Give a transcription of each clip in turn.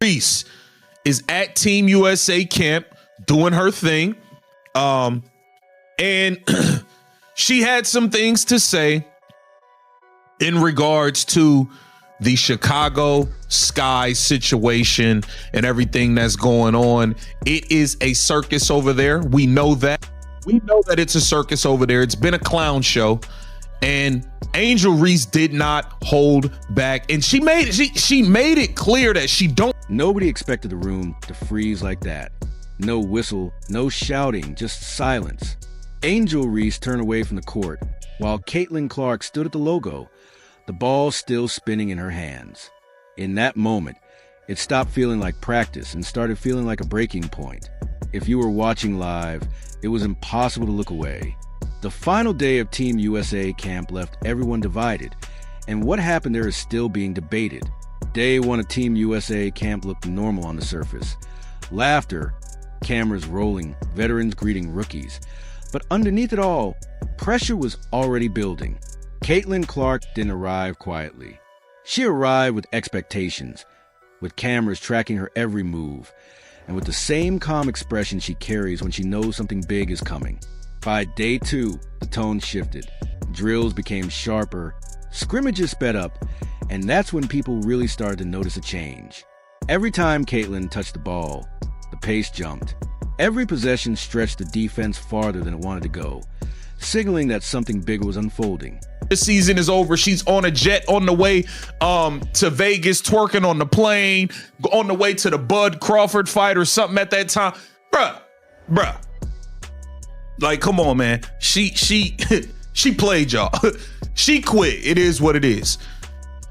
Reese is at Team USA camp doing her thing. And she had some things to say in regards to the Chicago Sky situation and everything that's going on. It is a circus over there. We know that. We know that it's a circus over there. It's been a clown show. And Angel Reese did not hold back. And she made it clear that she don't. Nobody expected the room to freeze like that. No whistle, no shouting, just silence. Angel Reese turned away from the court while Caitlin Clark stood at the logo, the ball still spinning in her hands. In that moment, it stopped feeling like practice and started feeling like a breaking point. If you were watching live, it was impossible to look away. The final day of Team USA camp left everyone divided, and what happened there is still being debated. Day one of Team USA camp looked normal on the surface. Laughter, cameras rolling, veterans greeting rookies. But underneath it all, pressure was already building. Caitlin Clark didn't arrive quietly. She arrived with expectations, with cameras tracking her every move, and with the same calm expression she carries when she knows something big is coming. By day two, the tone shifted. Drills became sharper, scrimmages sped up, and that's when people really started to notice a change. Every time Caitlin touched the ball, the pace jumped. Every possession stretched the defense farther than it wanted to go, signaling that something bigger was unfolding. The season is over. She's on a jet on the way to Vegas, twerking on the plane, on the way to the Bud Crawford fight or something at that time. Bruh. Like, come on, man. She played y'all. She quit. It is what it is.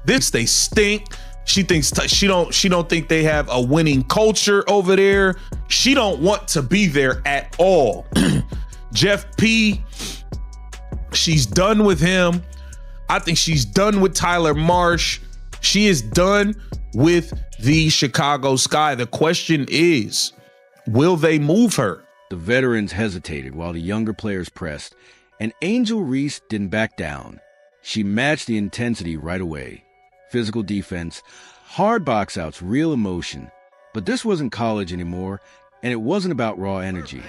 They stink. She thinks she don't think they have a winning culture over there. She don't want to be there at all. Jeff P, she's done with him. I think she's done with Tyler Marsh. She is done with the Chicago Sky. The question is, will they move her? The veterans hesitated while the younger players pressed, and Angel Reese didn't back down. She matched the intensity right away. Physical defense, hard box outs, real emotion. But this wasn't college anymore, and it wasn't about raw energy.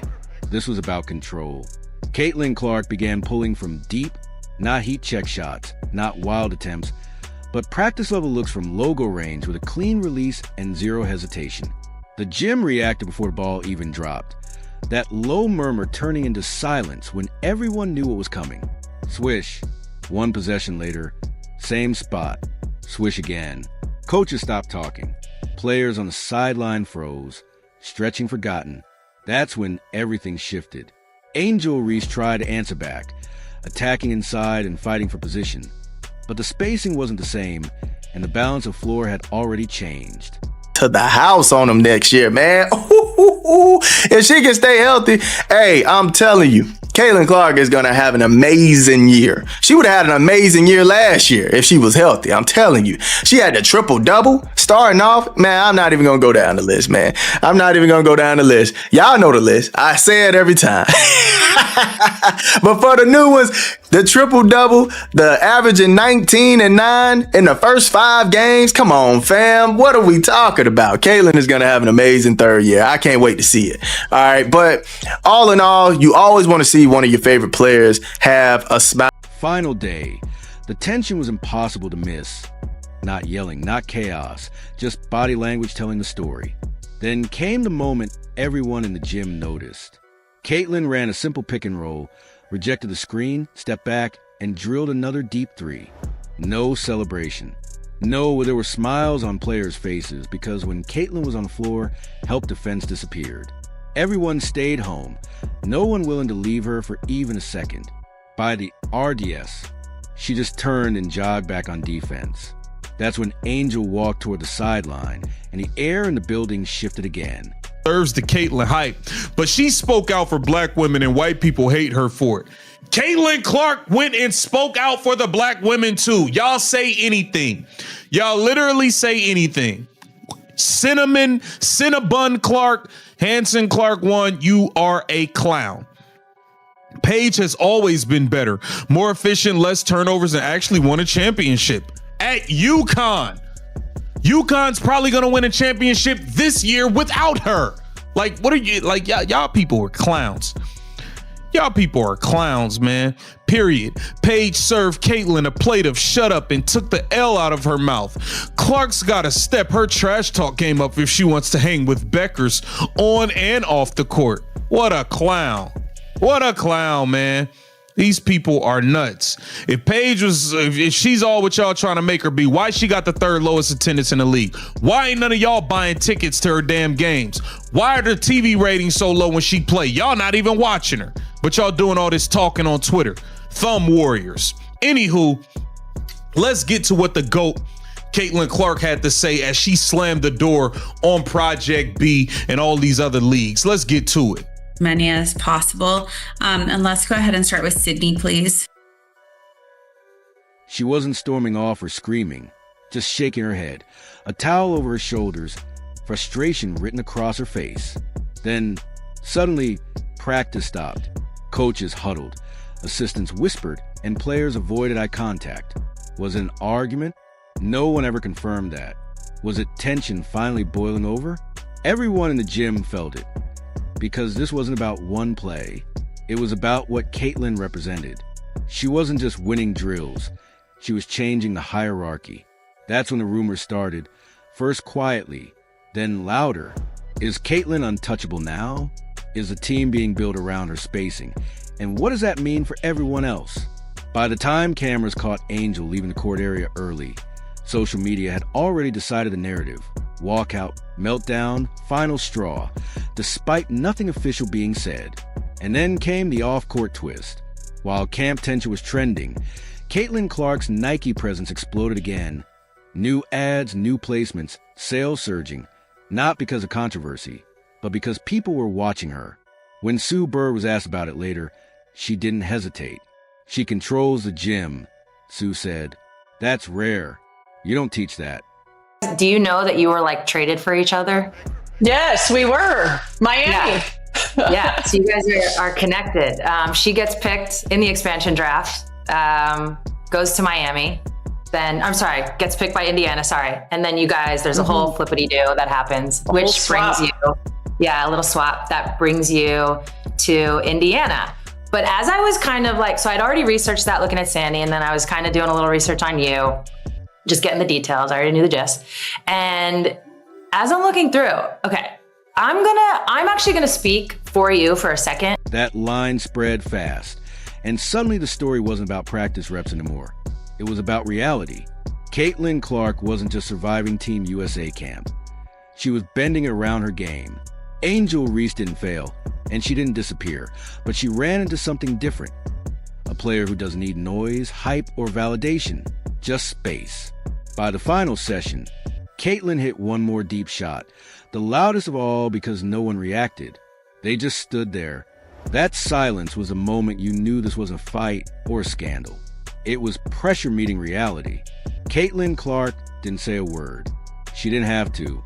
This was about control. Caitlin Clark began pulling from deep, not heat check shots, not wild attempts, but practice level looks from logo range with a clean release and zero hesitation. The gym reacted before the ball even dropped. That low murmur turning into silence when everyone knew what was coming. Swish. One possession later, same spot. Swish again. Coaches stopped talking. Players on the sideline froze, stretching forgotten. That's when everything shifted. Angel Reese tried to answer back, attacking inside and fighting for position. But the spacing wasn't the same, and the balance of floor had already changed. To the house on them next year, man. If she can stay healthy, hey, I'm telling you, Caitlin Clark is going to have an amazing year. She would have had an amazing year last year if she was healthy. I'm telling you. She had the triple-double starting off. Man, I'm not even going to go down the list, man. I'm not even going to go down the list. Y'all know the list. I say it every time. But for the new ones, the triple-double, the averaging 19 and 9 in the first 5 games. Come on, fam. What are we talking about? Caitlin is going to have an amazing third year. I can't wait to see it. All right. But all in all, you always want to see one of your favorite players have a smile. Final day. The tension was impossible to miss. Not yelling, not chaos, just body language telling the story. Then came the moment everyone in the gym noticed. Caitlin ran a simple pick and roll, rejected the screen, stepped back, and drilled another deep three. No celebration. No, there were smiles on players' faces because when Caitlin was on the floor, help defense disappeared. Everyone stayed home, no one willing to leave her for even a second. By the RDS, she just turned and jogged back on defense. That's when Angel walked toward the sideline, and the air in the building shifted again. Serves the Caitlin hype, but she spoke out for black women and white people hate her for it. Caitlin Clark went and spoke out for the black women too. Y'all say anything. Y'all literally say anything. Cinnabon Clark, Hanson Clark 1, you are a clown. Paige has always been better, more efficient, less turnovers, and actually won a championship at UConn. UConn's probably gonna win a championship this year without her. Like, what are you like? Y'all people are clowns. Y'all people are clowns, man. Period. Paige served Caitlyn a plate of shut up and took the L out of her mouth. Clark's gotta step her trash talk game up if she wants to hang with Beckers on and off the court. What a clown. What a clown, man. These people are nuts. If Paige was, if she's all what y'all trying to make her be, why she got the third lowest attendance in the league? Why ain't none of y'all buying tickets to her damn games? Why are the TV ratings so low when she play? Y'all not even watching her, but y'all doing all this talking on Twitter. Thumb warriors. Anywho, let's get to what the GOAT Caitlin Clark had to say as she slammed the door on Project B and all these other leagues. Let's get to it. Many as possible. And let's go ahead and start with Sydney, please. She wasn't storming off or screaming, just shaking her head, a towel over her shoulders, frustration written across her face. Then, suddenly, practice stopped. Coaches huddled, assistants whispered, and players avoided eye contact. Was it an argument? No one ever confirmed that. Was it tension finally boiling over? Everyone in the gym felt it. Because this wasn't about one play. It was about what Caitlyn represented. She wasn't just winning drills. She was changing the hierarchy. That's when the rumors started. First quietly, then louder. Is Caitlyn untouchable now? Is the team being built around her spacing? And what does that mean for everyone else? By the time cameras caught Angel leaving the court area early, social media had already decided the narrative. Walkout, meltdown, final straw, despite nothing official being said. And then came the off-court twist. While camp tension was trending, Caitlin Clark's Nike presence exploded again. New ads, new placements, sales surging, not because of controversy, but because people were watching her. When Sue Bird was asked about it later, she didn't hesitate. She controls the gym, Sue said. That's rare. You don't teach that. Do you know that you were like traded for each other? Yes, we were. Miami. Yeah. So you guys are connected. She gets picked in the expansion draft, goes to Miami. Then, I'm sorry, gets picked by Indiana, sorry. And then you guys, there's a whole flippity-do that happens, which brings you, a little swap that brings you to Indiana. But as I was kind of like, so I'd already researched that looking at Sandy, and then I was kind of doing a little research on you, just getting the details. I already knew the gist. And as I'm looking through, okay, I'm actually gonna speak for you for a second. That line spread fast, and suddenly the story wasn't about practice reps anymore. It was about reality. Caitlin Clark wasn't just surviving Team USA camp. She was bending around her game. Angel Reese didn't fail, and she didn't disappear, but she ran into something different. A player who doesn't need noise, hype, or validation, just space. By the final session, Caitlin hit one more deep shot, the loudest of all because no one reacted. They just stood there. That silence was a moment you knew this wasn't a fight or a scandal. It was pressure meeting reality. Caitlin Clark didn't say a word. She didn't have to.